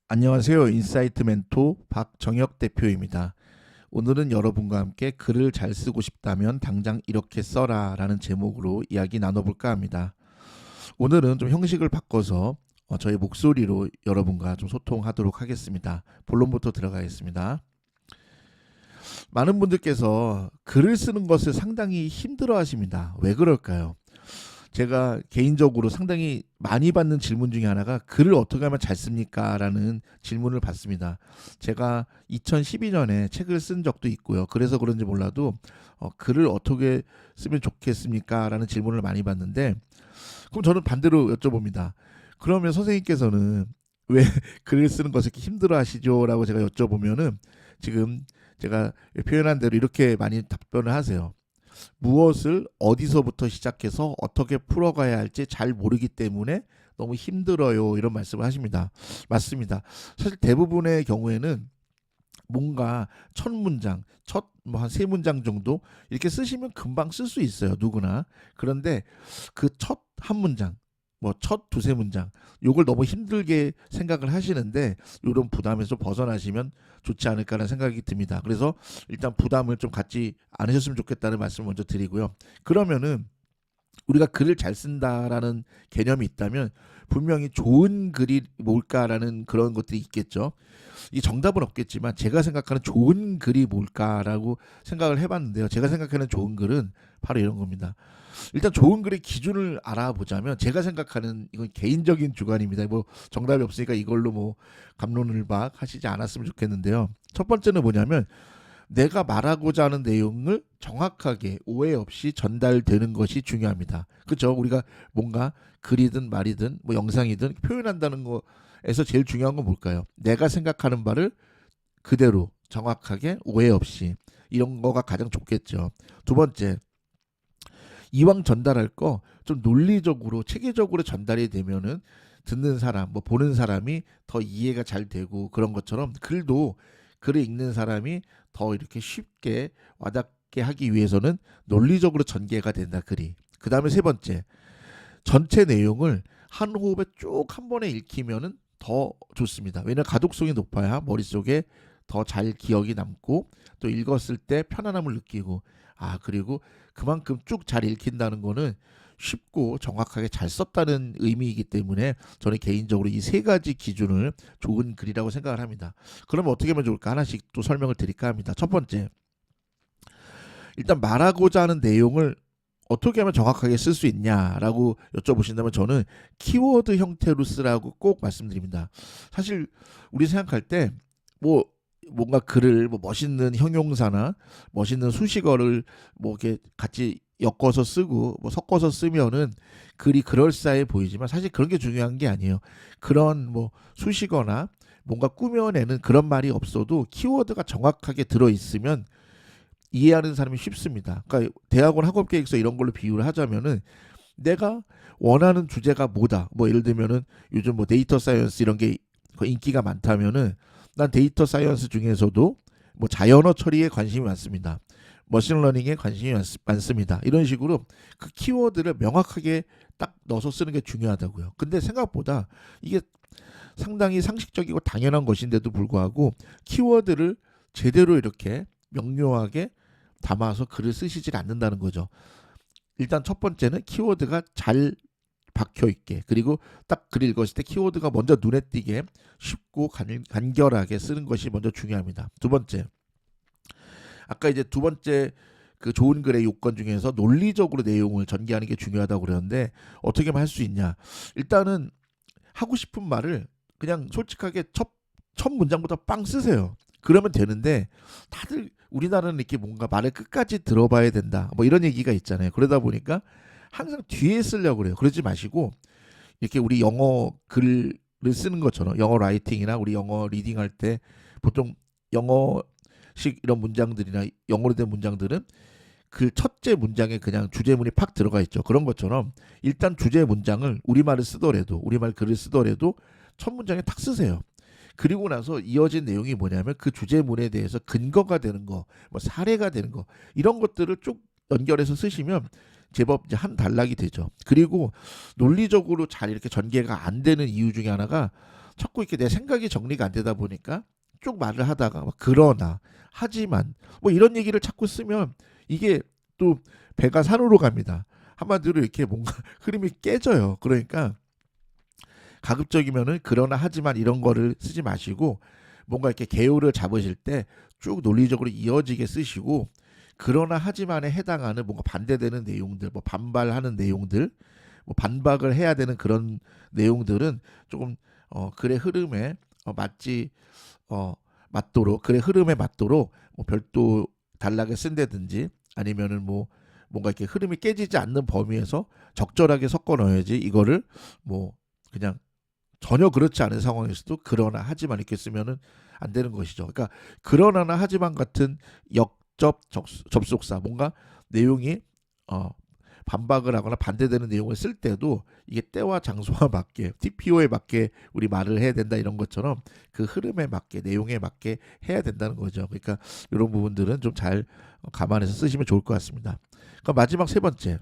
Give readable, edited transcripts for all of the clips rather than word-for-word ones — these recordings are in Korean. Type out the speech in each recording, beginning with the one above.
안녕하세요. 인사이트 멘토 박정혁 대표입니다. 오늘은 여러분과 함께 글을 잘 쓰고 싶다면 당장 이렇게 써라 라는 제목으로 이야기 나눠볼까 합니다. 오늘은 좀 형식을 바꿔서 저의 목소리로 여러분과 좀 소통하도록 하겠습니다. 본론부터 들어가겠습니다. 많은 분들께서 글을 쓰는 것을 상당히 힘들어 하십니다. 왜 그럴까요? 제가 개인적으로 상당히 많이 받는 질문 중에 하나가 글을 어떻게 하면 잘 씁니까? 라는 질문을 받습니다. 제가 2012년에 책을 쓴 적도 있고요. 그래서 그런지 몰라도 글을 어떻게 쓰면 좋겠습니까? 라는 질문을 많이 받는데, 그럼 저는 반대로 여쭤봅니다. 그러면 선생님께서는 왜 글을 쓰는 것을 이렇게 힘들어 하시죠? 라고 제가 여쭤보면은 지금 제가 표현한 대로 이렇게 많이 답변을 하세요. 무엇을 어디서부터 시작해서 어떻게 풀어가야 할지 잘 모르기 때문에 너무 힘들어요. 이런 말씀을 하십니다. 맞습니다. 사실 대부분의 경우에는 뭔가 첫 문장, 첫 뭐 한 세 문장 정도 이렇게 쓰시면 금방 쓸 수 있어요. 누구나. 그런데 그 첫 한 문장, 뭐 첫 두세 문장, 요걸 너무 힘들게 생각을 하시는데 이런 부담에서 벗어나시면 좋지 않을까라는 생각이 듭니다. 그래서 일단 부담을 좀 갖지 않으셨으면 좋겠다는 말씀을 먼저 드리고요. 그러면은 우리가 글을 잘 쓴다라는 개념이 있다면 분명히 좋은 글이 뭘까라는 그런 것들이 있겠죠. 이 정답은 없겠지만 제가 생각하는 좋은 글이 뭘까라고 생각을 해봤는데요. 제가 생각하는 좋은 글은 바로 이런 겁니다. 일단 좋은 글의 기준을 알아보자면 제가 생각하는 이건 개인적인 주관입니다. 뭐 정답이 없으니까 이걸로 뭐 갑론을박 하시지 않았으면 좋겠는데요. 첫 번째는 뭐냐면 내가 말하고자 하는 내용을 정확하게 오해 없이 전달되는 것이 중요합니다. 그렇죠? 우리가 뭔가 글이든 말이든 뭐 영상이든 표현한다는 거에서 제일 중요한 건 뭘까요? 내가 생각하는 바를 그대로 정확하게 오해 없이 이런 거가 가장 좋겠죠. 두 번째, 이왕 전달할 거 좀 논리적으로 체계적으로 전달이 되면은 듣는 사람, 뭐 보는 사람이 더 이해가 잘 되고 그런 것처럼 글도 글을 읽는 사람이 더 이렇게 쉽게 와닿게 하기 위해서는 논리적으로 전개가 된다 글이. 그 다음에 세 번째, 전체 내용을 한 호흡에 쭉 한 번에 읽히면은 더 좋습니다. 왜냐하면 가독성이 높아야 머릿속에 더 잘 기억이 남고 또 읽었을 때 편안함을 느끼고 그리고 그만큼 쭉 잘 읽힌다는 거는 쉽고 정확하게 잘 썼다는 의미이기 때문에 저는 개인적으로 이 세 가지 기준을 좋은 글이라고 생각을 합니다. 그러면 어떻게 하면 좋을까? 하나씩 또 설명을 드릴까 합니다. 첫 번째, 일단 말하고자 하는 내용을 어떻게 하면 정확하게 쓸 수 있냐라고 여쭤보신다면 저는 키워드 형태로 쓰라고 꼭 말씀드립니다. 사실 우리 생각할 때 뭐 뭔가 글을 뭐 멋있는 형용사나 멋있는 수식어를 뭐 이렇게 같이 엮어서 쓰고 뭐 섞어서 쓰면은 글이 그럴싸해 보이지만 사실 그런 게 중요한 게 아니에요. 그런 뭐 수식어나 뭔가 꾸며내는 그런 말이 없어도 키워드가 정확하게 들어 있으면 이해하는 사람이 쉽습니다. 그러니까 대학원 학업 계획서 이런 걸로 비유를 하자면은 내가 원하는 주제가 뭐다. 뭐 예를 들면은 요즘 뭐 데이터 사이언스 이런 게 인기가 많다면은 난 데이터 사이언스 중에서도 뭐 자연어 처리에 관심이 많습니다. 머신러닝에 관심이 많습니다. 이런 식으로 그 키워드를 명확하게 딱 넣어서 쓰는 게 중요하다고요. 근데 생각보다 이게 상당히 상식적이고 당연한 것인데도 불구하고 키워드를 제대로 이렇게 명료하게 담아서 글을 쓰시질 않는다는 거죠. 일단 첫 번째는 키워드가 잘 박혀 있게, 그리고 딱 글 읽었을 때 키워드가 먼저 눈에 띄게 쉽고 간결하게 쓰는 것이 먼저 중요합니다. 두 번째, 아까 이제 두 번째 그 좋은 글의 요건 중에서 논리적으로 내용을 전개하는 게 중요하다고 그러는데 어떻게 하면 할 수 있냐? 일단은 하고 싶은 말을 그냥 솔직하게 첫 문장부터 빵 쓰세요. 그러면 되는데 다들 우리나라는 이렇게 뭔가 말을 끝까지 들어봐야 된다. 뭐 이런 얘기가 있잖아요. 그러다 보니까 항상 뒤에 쓰려고 그래요. 그러지 마시고 이렇게 우리 영어 글을 쓰는 것처럼 영어 라이팅이나 우리 영어 리딩 할 때 보통 영어식 이런 문장들이나 영어로 된 문장들은 그 첫째 문장에 그냥 주제문이 팍 들어가 있죠. 그런 것처럼 일단 주제 문장을 우리말 글을 쓰더라도 첫 문장에 탁 쓰세요. 그리고 나서 이어진 내용이 뭐냐면 그 주제문에 대해서 근거가 되는 거, 뭐 사례가 되는 거 이런 것들을 쭉 연결해서 쓰시면 제법 이제 한 단락이 되죠. 그리고 논리적으로 잘 이렇게 전개가 안 되는 이유 중에 하나가 자꾸 이렇게 내 생각이 정리가 안 되다 보니까 쭉 말을 하다가 막 그러나 하지만 뭐 이런 얘기를 자꾸 쓰면 이게 또 배가 산으로 갑니다. 한마디로 이렇게 뭔가 흐름이 깨져요. 그러니까 가급적이면은 그러나 하지만 이런 거를 쓰지 마시고 뭔가 이렇게 개요를 잡으실 때 쭉 논리적으로 이어지게 쓰시고 그러나 하지만에 해당하는 뭔가 반대되는 내용들, 뭐 반발하는 내용들, 뭐 반박을 해야 되는 그런 내용들은 조금 글의 흐름에 맞지 맞도록 글의 흐름에 맞도록 뭐 별도 단락을 쓴다든지 아니면은 뭐 뭔가 이렇게 흐름이 깨지지 않는 범위에서 적절하게 섞어 넣어야지 이거를 뭐 그냥 전혀 그렇지 않은 상황에서도 그러나 하지만 이렇게 쓰면은 안 되는 것이죠. 그러니까 그러나나 하지만 같은 접속사 뭔가 내용이 어, 반박을 하거나 반대되는 내용을 쓸 때도 이게 때와 장소와 맞게 TPO에 맞게 우리 말을 해야 된다 이런 것처럼 그 흐름에 맞게 내용에 맞게 해야 된다는 거죠. 그러니까 이런 부분들은 좀 잘 감안해서 쓰시면 좋을 것 같습니다. 그럼 마지막 세 번째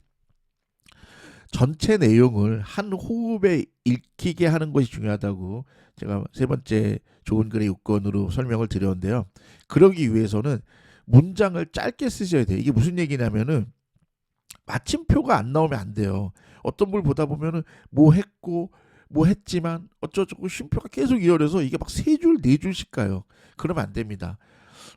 전체 내용을 한 호흡에 읽히게 하는 것이 중요하다고 제가 세 번째 좋은 글의 요건으로 설명을 드렸는데요. 그러기 위해서는 문장을 짧게 쓰셔야 돼요. 이게 무슨 얘기냐면은 마침표가 안 나오면 안 돼요. 어떤 걸 보다 보면은 뭐 했고 뭐 했지만 어쩌고 쉼표가 계속 이어져서 이게 막 세 줄 네 줄씩 가요. 그러면 안 됩니다.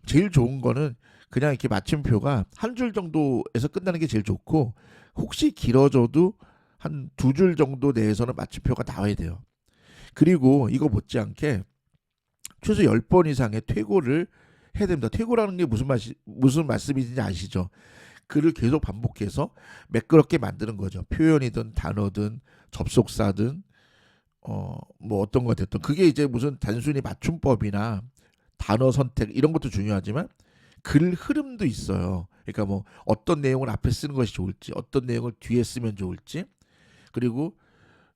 제일 좋은 거는 그냥 이렇게 마침표가 한 줄 정도에서 끝나는 게 제일 좋고 혹시 길어져도 한 두 줄 정도 내에서는 마침표가 나와야 돼요. 그리고 이거 못지않게 최소 10번 이상의 퇴고를 해야 됩니다. 퇴고라는 게 무슨 말씀인지 아시죠? 글을 계속 반복해서 매끄럽게 만드는 거죠. 표현이든 단어든 접속사든 뭐 어떤 거 됐든 그게 이제 무슨 단순히 맞춤법이나 단어 선택 이런 것도 중요하지만 글 흐름도 있어요. 그러니까 뭐 어떤 내용을 앞에 쓰는 것이 좋을지 어떤 내용을 뒤에 쓰면 좋을지 그리고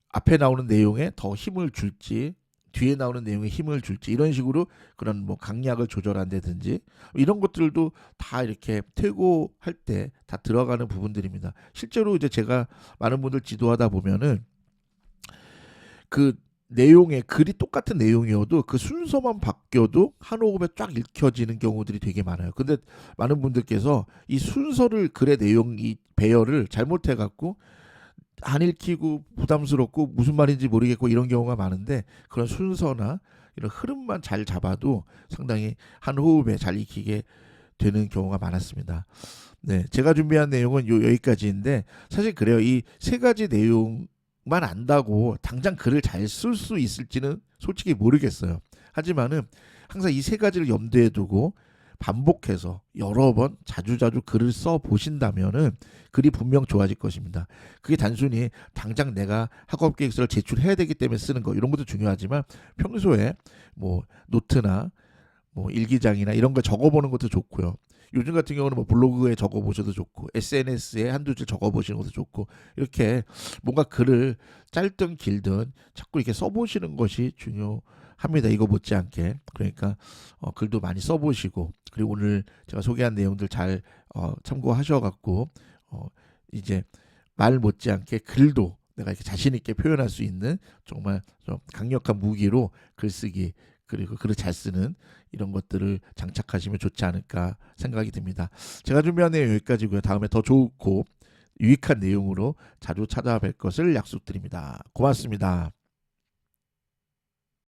앞에 나오는 내용에 더 힘을 줄지 뒤에 나오는 내용에 힘을 줄지 이런 식으로 그런 뭐 강약을 조절한다든지 이런 것들도 다 이렇게 퇴고할 때 다 들어가는 부분들입니다. 실제로 이제 제가 많은 분들 지도하다 보면은 그 내용의 글이 똑같은 내용이어도 그 순서만 바뀌어도 한 호흡에 쫙 읽혀지는 경우들이 되게 많아요. 근데 많은 분들께서 이 순서를 글의 내용 이 배열을 잘못해 갖고 안 읽히고 부담스럽고 무슨 말인지 모르겠고 이런 경우가 많은데 그런 순서나 이런 흐름만 잘 잡아도 상당히 한 호흡에 잘 익히게 되는 경우가 많았습니다. 네, 제가 준비한 내용은 여기까지인데 사실 그래요. 이 세 가지 내용만 안다고 당장 글을 잘 쓸 수 있을지는 솔직히 모르겠어요. 하지만은 항상 이 세 가지를 염두에 두고 반복해서 여러 번 자주자주 글을 써 보신다면은 글이 분명 좋아질 것입니다. 그게 단순히 당장 내가 학업 계획서를 제출해야 되기 때문에 쓰는 거 이런 것도 중요하지만 평소에 뭐 노트나 뭐 일기장이나 이런 거 적어보는 것도 좋고요. 요즘 같은 경우는 뭐 블로그에 적어보셔도 좋고 SNS에 한두 줄 적어보시는 것도 좋고 이렇게 뭔가 글을 짧든 길든 자꾸 이렇게 써보시는 것이 중요합니다. 이거 못지않게 그러니까 글도 많이 써보시고 그리고 오늘 제가 소개한 내용들 잘 참고하셔갖고 이제 말 못지않게 글도 내가 이렇게 자신 있게 표현할 수 있는 정말 좀 강력한 무기로 글쓰기 그리고 글을 잘 쓰는 이런 것들을 장착하시면 좋지 않을까 생각이 듭니다. 제가 준비한 내용 여기까지고요. 다음에 더 좋고 유익한 내용으로 자주 찾아뵐 것을 약속드립니다. 고맙습니다.